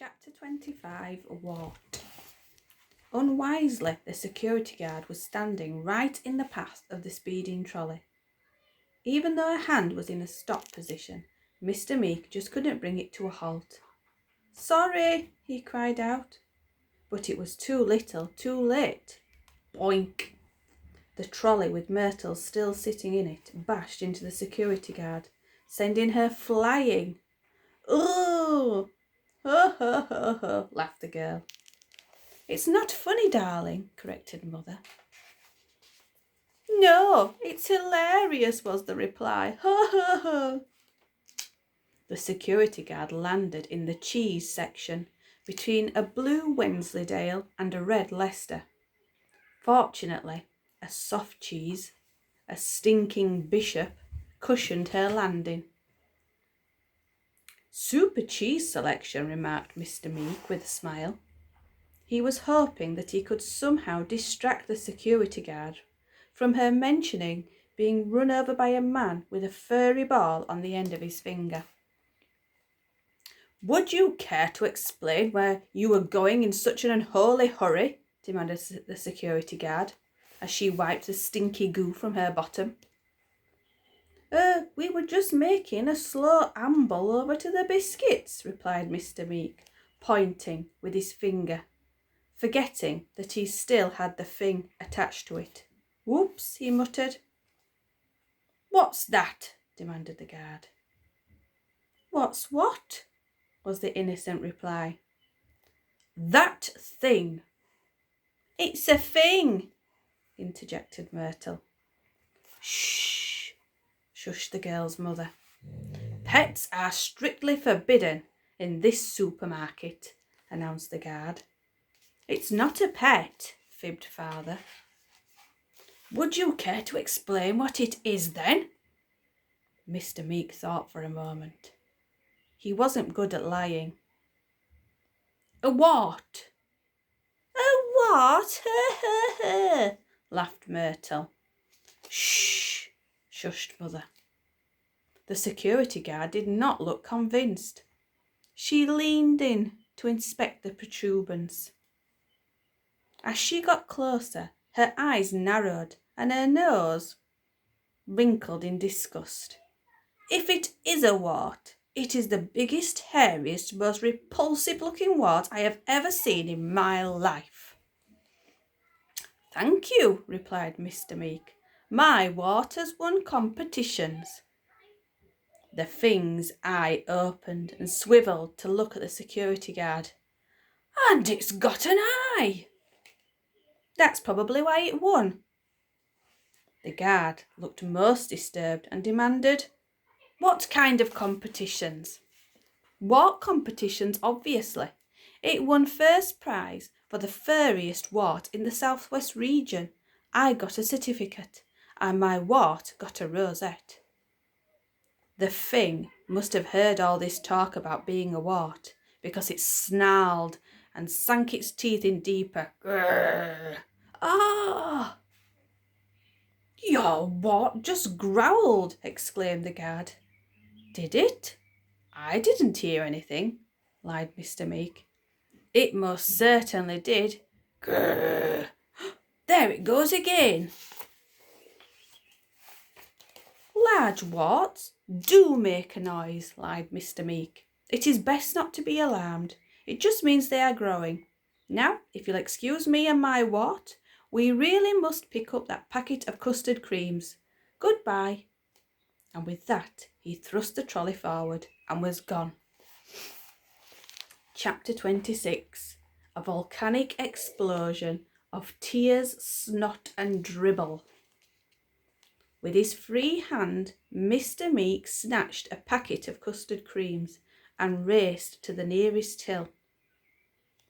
Chapter 25, What? Unwisely, the security guard was standing right in the path of the speeding trolley. Even though her hand was in a stop position, Mr. Meek just couldn't bring it to a halt. "Sorry," he cried out. But it was too little, too late. Boink! The trolley, with Myrtle still sitting in it, bashed into the security guard, sending her flying. "Ooh! Ho, ho, ho, ho," laughed the girl. "It's not funny, darling," corrected Mother. "No, it's hilarious," was the reply. "Ho, ho, ho." The security guard landed in the cheese section between a blue Wensleydale and a red Leicester. Fortunately, a soft cheese, a stinking bishop, cushioned her landing. "Super cheese selection," remarked Mr. Meek with a smile. He was hoping that he could somehow distract the security guard from her mentioning being run over by a man with a furry ball on the end of his finger. "Would you care to explain where you were going in such an unholy hurry?" demanded the security guard, as she wiped the stinky goo from her bottom. We were just making a slow amble over to the biscuits," replied Mr. Meek, pointing with his finger, forgetting that he still had the Fing attached to it. "Whoops," he muttered. "What's that?" demanded the guard. "What's what?" was the innocent reply. "That thing." "It's a Fing," interjected Myrtle. "Shh," shushed the girl's mother. "Pets are strictly forbidden in this supermarket," announced the guard. "It's not a pet," fibbed father. "Would you care to explain what it is then?" Mr. Meek thought for a moment. He wasn't good at lying. "A what?" "A what? laughed Myrtle. "Shh," shushed mother. The security guard did not look convinced. She leaned in to inspect the protuberance. As she got closer, her eyes narrowed and her nose wrinkled in disgust. "If it is a wart, it is the biggest, hairiest, most repulsive-looking wart I have ever seen in my life." "Thank you," replied Mr. Meek. "My wart has won competitions." The Fing's eye opened and swiveled to look at the security guard. "And it's got an eye!" "That's probably why it won." The guard looked most disturbed and demanded, "What kind of competitions?" "Wart competitions, obviously. It won first prize for the furriest wart in the southwest region. I got a certificate, and my wart got a rosette." The Fing must have heard all this talk about being a wart, because it snarled and sank its teeth in deeper. "Grrr! Ah!" "Your wart just growled," exclaimed the guard. "Did it? I didn't hear anything," lied Mr. Meek. "It most certainly did. Grrr! There it goes again." "Large warts do make a noise," lied Mr. Meek. "It is best not to be alarmed. It just means they are growing. Now, if you'll excuse me and my wart, we really must pick up that packet of custard creams. Goodbye." And with that, he thrust the trolley forward and was gone. Chapter 26. A volcanic explosion of tears, snot and dribble. With his free hand, Mr. Meek snatched a packet of custard creams and raced to the nearest till.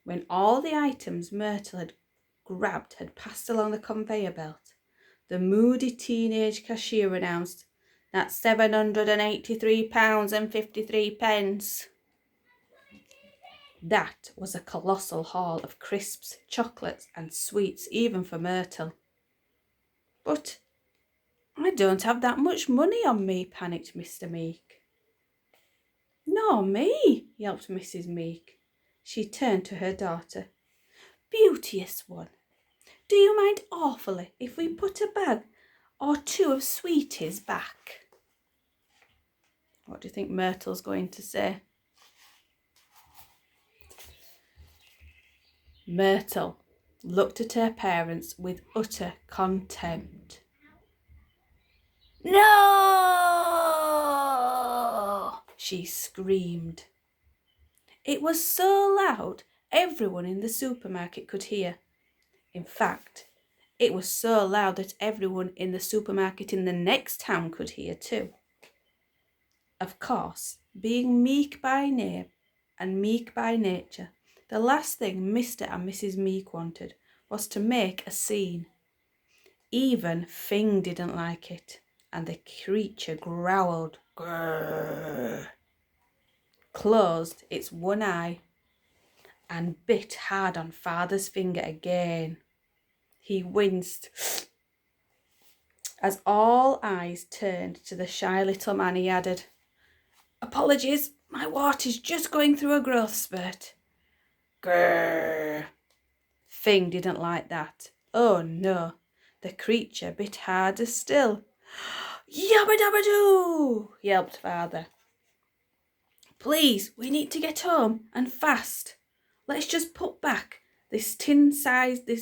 When all the items Myrtle had grabbed had passed along the conveyor belt, the moody teenage cashier announced, "That's £783.53. That was a colossal haul of crisps, chocolates and sweets, even for Myrtle. "But I don't have that much money on me," panicked Mr. Meek. "Nor me," yelped Mrs. Meek. She turned to her daughter. Beauteous one, do you mind awfully if we put a bag or two of sweeties back? What do you think Myrtle's going to say? Myrtle looked at her parents with utter contempt. No! She screamed. It was so loud everyone in the supermarket could hear. In fact, it was so loud that everyone in the supermarket in the next town could hear too. Of course, being meek by name and meek by nature, the last thing Mr. and Mrs. Meek wanted was to make a scene. Even Fing didn't like it, and the creature growled, grrr, closed its one eye, and bit hard on Father's finger again. He winced as all eyes turned to the shy little man. He added, Apologies, my wart is just going through a growth spurt. Grrr. Fing didn't like that. Oh no, the creature bit harder still. Yabba dabba doo, yelped Father. Please, we need to get home, and fast. Let's just put back this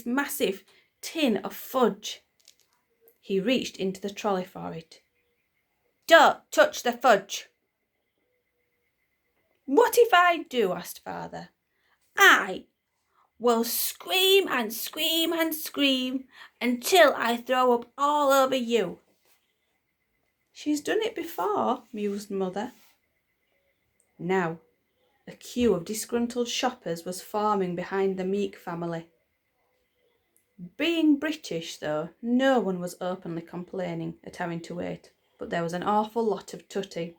massive tin of fudge. He reached into the trolley for it. Don't touch the fudge. What if I do? Asked Father. I will scream and scream and scream until I throw up all over you. She's done it before, mused Mother. Now, a queue of disgruntled shoppers was forming behind the Meek family. Being British, though, no one was openly complaining at having to wait, but there was an awful lot of tutting.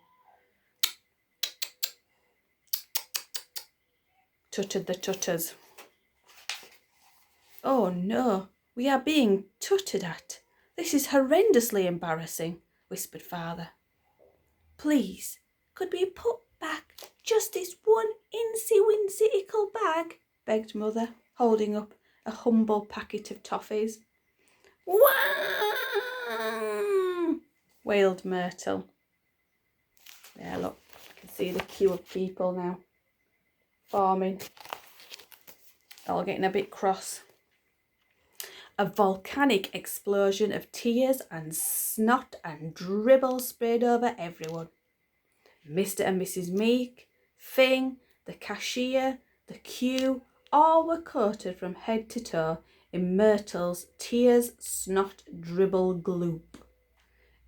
Tutted the tutters. Oh no, we are being tutted at. This is horrendously embarrassing, whispered Father. Please, could we put back just this one incy-wincy ickle bag? Begged Mother, holding up a humble packet of toffees. Wah! Wailed Myrtle. There, look, you can see the queue of people now forming. All getting a bit cross. A volcanic explosion of tears and snot and dribble sprayed over everyone. Mr. and Mrs. Meek, Fing, the cashier, the queue, all were coated from head to toe in Myrtle's tears, snot, dribble gloop.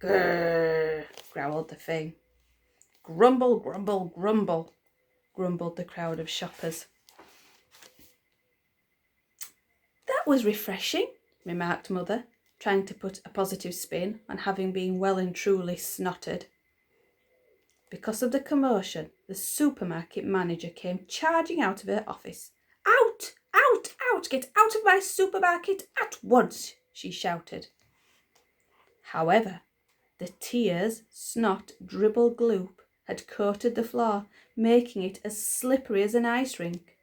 Grrr, growled the Fing. Grumble, grumble, grumble, grumbled the crowd of shoppers. That was refreshing, remarked Mother, trying to put a positive spin on having been well and truly snotted. Because of the commotion, the supermarket manager came charging out of her office. Out! Out! Out! Get out of my supermarket at once! She shouted. However, the tears, snot, dribble gloop had coated the floor, making it as slippery as an ice rink.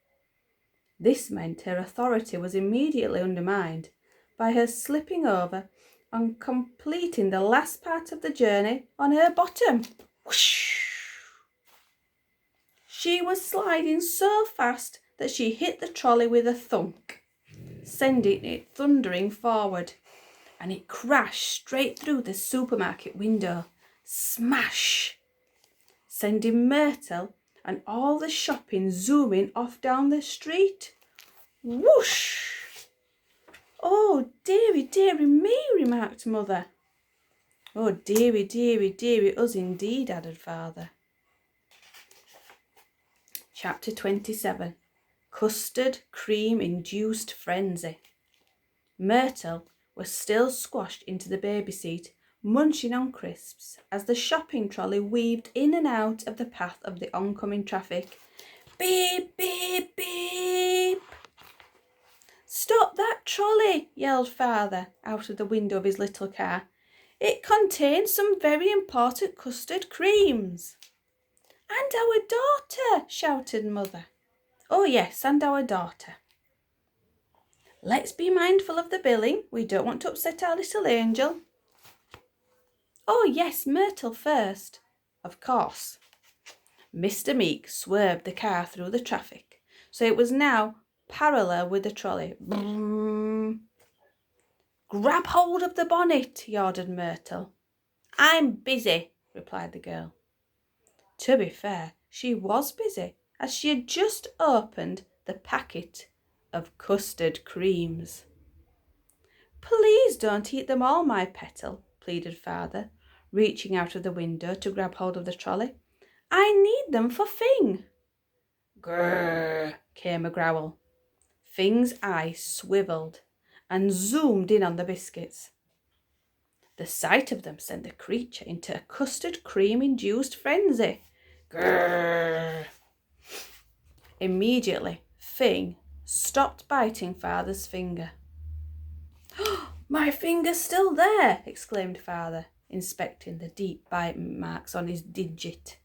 This meant her authority was immediately undermined by her slipping over and completing the last part of the journey on her bottom. Whoosh! She was sliding so fast that she hit the trolley with a thunk, sending it thundering forward, and it crashed straight through the supermarket window. Smash! Sending Myrtle and all the shopping zooming off down the street. Whoosh! Oh, dearie, dearie me, remarked Mother. Oh, dearie, dearie, dearie us indeed, added Father. Chapter 27. Custard Cream Induced Frenzy. Myrtle was still squashed into the baby seat, munching on crisps, as the shopping trolley weaved in and out of the path of the oncoming traffic. Beep, beep, beep! Stop that trolley, yelled Father out of the window of his little car. It contains some very important custard creams. And our daughter, shouted Mother. Oh yes, and our daughter. Let's be mindful of the billing. We don't want to upset our little angel. Oh yes, Myrtle first. Of course. Mr. Meek swerved the car through the traffic, so it was now parallel with the trolley. Vroom. Grab hold of the bonnet, he ordered Myrtle. I'm busy, replied the girl. To be fair, she was busy, as she had just opened the packet of custard creams. Please don't eat them all, my petal, pleaded father, reaching out of the window to grab hold of the trolley. I need them for Fing. Grrr, came a growl. Fing's eye swiveled and zoomed in on the biscuits. The sight of them sent the creature into a custard cream-induced frenzy. Grrr. Immediately, Fing stopped biting father's finger. My finger's still there, exclaimed father, inspecting the deep bite marks on his digit.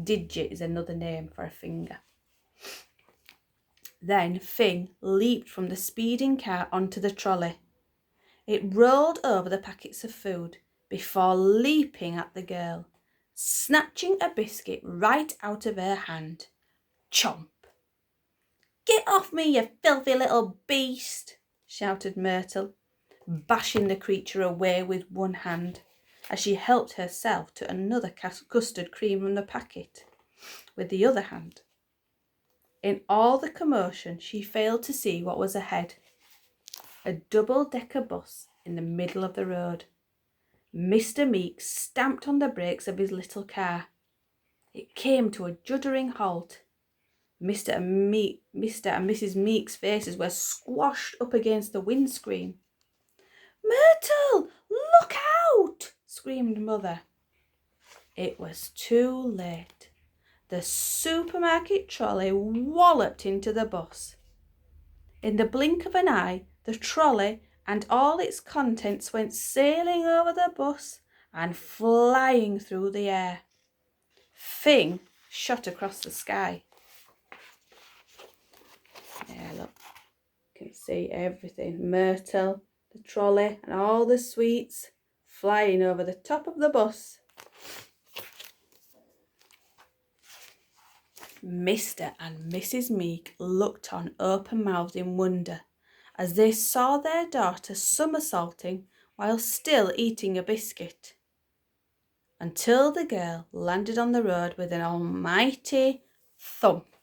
Digit is another name for a finger. Then Fing leaped from the speeding car onto the trolley. It rolled over the packets of food before leaping at the girl, snatching a biscuit right out of her hand. Chomp! Get off me, you filthy little beast, shouted Myrtle, bashing the creature away with one hand as she helped herself to another custard cream from the packet with the other hand. In all the commotion, she failed to see what was ahead. A double-decker bus in the middle of the road. Mr. Meek stamped on the brakes of his little car. It came to a juddering halt. Mr. and Mrs. Meek's faces were squashed up against the windscreen. Myrtle, look out! Screamed Mother. It was too late. The supermarket trolley walloped into the bus. In the blink of an eye, the trolley and all its contents went sailing over the bus and flying through the air. Fing shot across the sky. Yeah, look, you can see everything. Myrtle, the trolley, and all the sweets flying over the top of the bus. Mr. and Mrs. Meek looked on open-mouthed in wonder as they saw their daughter somersaulting while still eating a biscuit, until the girl landed on the road with an almighty thump.